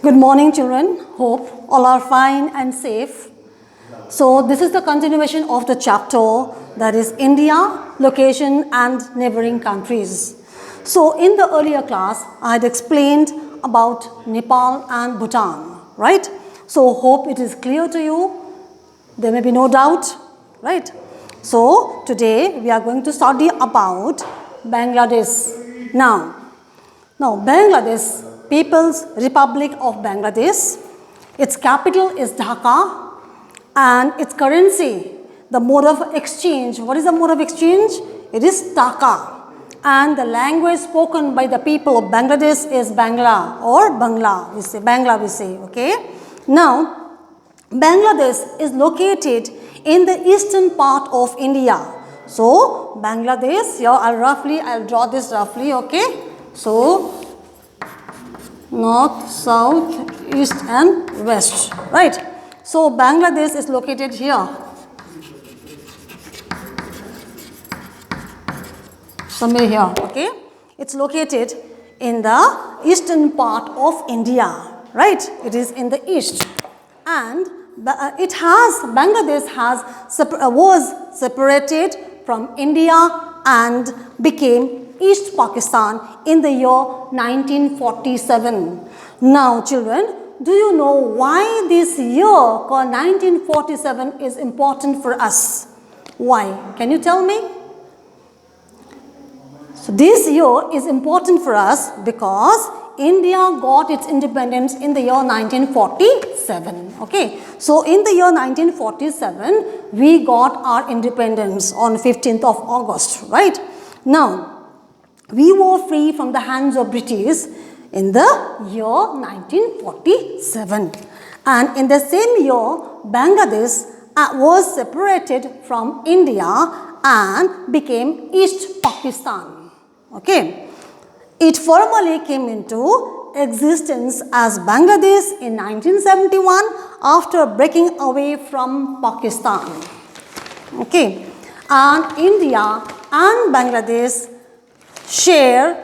Good morning, children. Hope all are fine and safe. So this is the continuation of the chapter, that is India, location and neighboring countries. So in the earlier class, I had explained about Nepal and Bhutan, right? So hope it is clear to you. There may be no doubt, right? So today we are going to study about Bangladesh. Now Bangladesh, People's Republic of Bangladesh, its capital is Dhaka, and its currency, the mode of exchange. What is the mode of exchange? It is Taka. And the language spoken by the people of Bangladesh is Bangla or Bangla. We say, okay? Now, Bangladesh is located in the eastern part of India. So, Bangladesh, here I'll draw this roughly, okay? So, north, south, east and west, right? So, Bangladesh is located here. Somewhere here, okay? It's located in the eastern part of India, right? It is in the east. And Bangladesh was separated from India and became East Pakistan in the year 1947. Now children, do you know why this year called 1947 is important for us? Why? Can you tell me? So this year is important for us because India got its independence in the year 1947. Okay. So in the year 1947, we got our independence on 15th of August, right? Now, we were free from the hands of British in the year 1947. And in the same year, Bangladesh was separated from India and became East Pakistan. Okay. It formally came into existence as Bangladesh in 1971 after breaking away from Pakistan. Okay. And India and Bangladesh share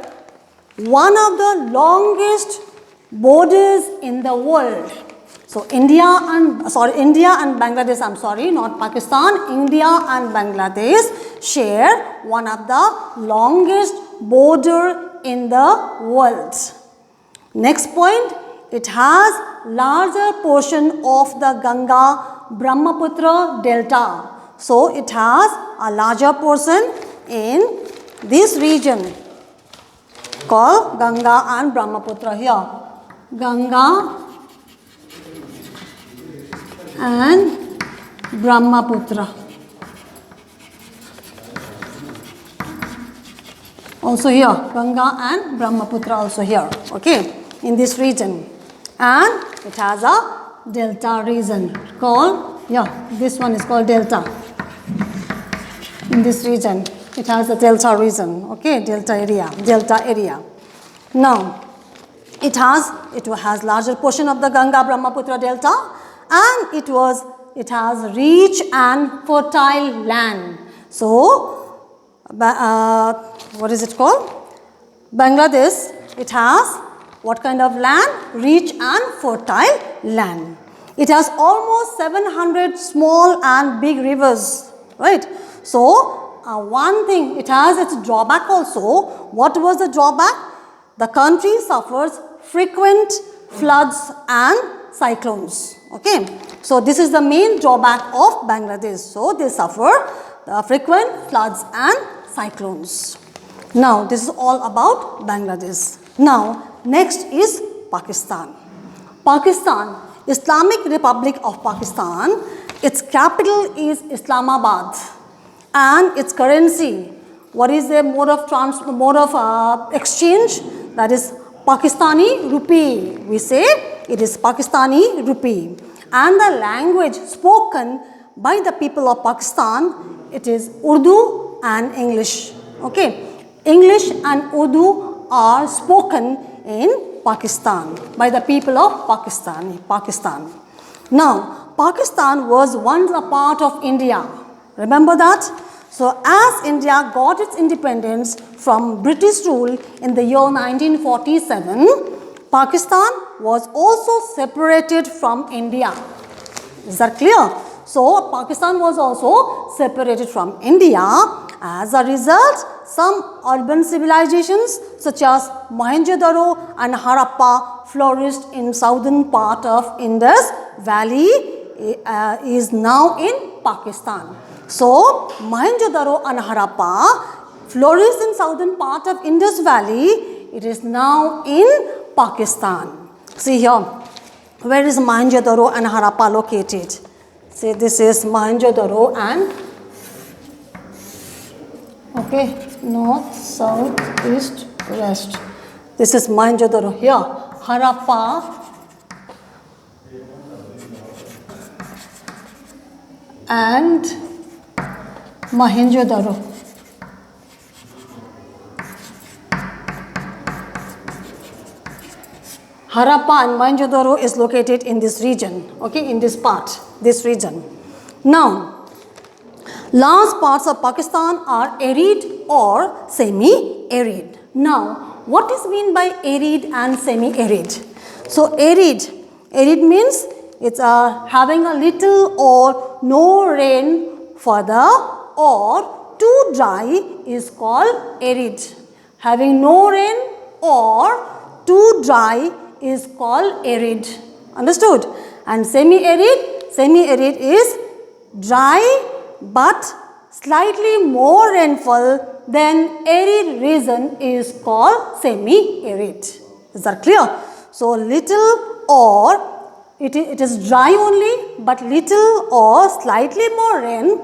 one of the longest borders in the world. So India and Bangladesh, not Pakistan, India and Bangladesh share one of the longest border in the world. Next point, it has larger portion of the Ganga Brahmaputra delta. So it has a larger portion in this region called Ganga and Brahmaputra here. Ganga and Brahmaputra. Also here, Ganga and Brahmaputra also here, okay, in this region. And it has a delta region called, this one is called delta. In this region, it has a delta region, okay, delta area. Now, it has larger portion of the Ganga Brahmaputra delta, and it has rich and fertile land. So, what is it called? Bangladesh, it has what kind of land? Rich and fertile land. It has almost 700 small and big rivers, right? So, one thing, it has its drawback also. What was the drawback? The country suffers frequent floods and cyclones. Okay. So, this is the main drawback of Bangladesh. So, they suffer the frequent floods and cyclones. Now, this is all about Bangladesh. Now, next is Pakistan. Pakistan, Islamic Republic of Pakistan, its capital is Islamabad. And its currency, what is the mode of exchange? That is Pakistani rupee. We say it is Pakistani rupee. And the language spoken by the people of Pakistan, it is Urdu and English. Okay, English and Urdu are spoken in Pakistan by the people of Pakistan. Now, Pakistan was once a part of India. Remember that? So, as India got its independence from British rule in the year 1947, Pakistan was also separated from India. Is that clear? So, Pakistan was also separated from India. As a result, some urban civilizations such as Mohenjo-daro and Harappa flourished in southern part of Indus Valley is now in Pakistan. So, Mohenjo-daro and Harappa flourished in southern part of Indus Valley. It is now in Pakistan. See here, where is Mohenjo-daro and Harappa located? Say this is Mohenjo-daro and north, south, east, west. This is Mohenjo-daro here. Harappa and Mohenjo-daro. Harappa and Mohenjo-daro is located in this region, in this part, this region. Now, large parts of Pakistan are arid or semi-arid. Now, what is meant by arid and semi-arid? So, arid means it's having a little or no rain further, or too dry is called arid. Having no rain or too dry is called arid. Understood? And semi-arid is dry but slightly more rainfall than arid region is called semi-arid. Is that clear? So, little or it is dry only, but little or slightly more rain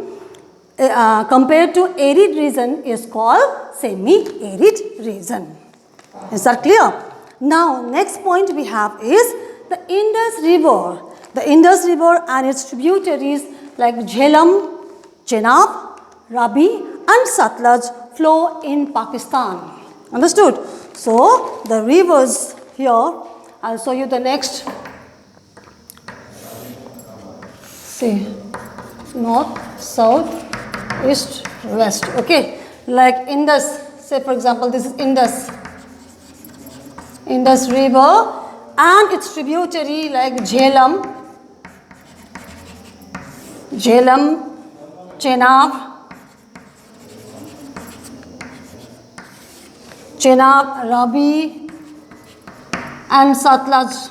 compared to arid region is called semi-arid region. Is that clear? Now, next point we have is the Indus River. The Indus River and its tributaries like Jhelum, Chenab, Ravi and Satluj flow in Pakistan. Understood? So, the rivers here, I'll show you the next. See, north, south, east, west. Like Indus, say for example, this is Indus River and its tributary like Jhelum, Chenab, Ravi and Satluj.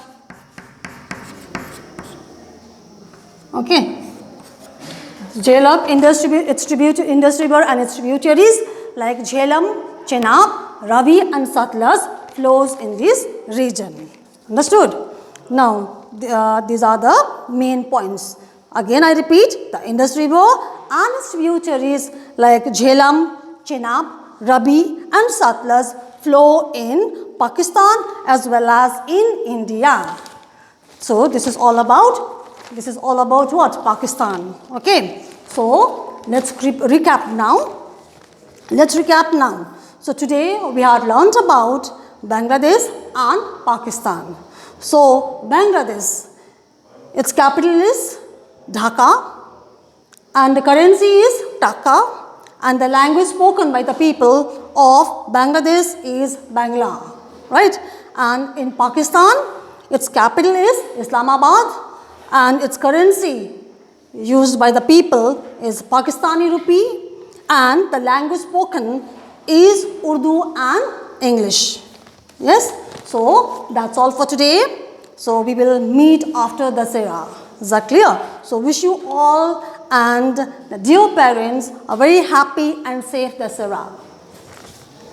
Jhelum, Indus River and its tributaries like Jhelum, Chenab, Ravi and Satluj flows in this region. Understood? Now, these are the main points. Again, I repeat, the Indus River and its tributaries like Jhelum, Chenab, Ravi and Satluj flow in Pakistan as well as in India. So, this is all about what? Pakistan. So, let's recap now. So, today we have learnt about Bangladesh and Pakistan. So, Bangladesh, its capital is Dhaka and the currency is Taka and the language spoken by the people of Bangladesh is Bangla, right? And in Pakistan, its capital is Islamabad and its currency used by the people is Pakistani rupee and the language spoken is Urdu and English. Yes? So, that's all for today. So, we will meet after Dussehra. Is that clear? So, wish you all and the dear parents a very happy and safe Dussehra.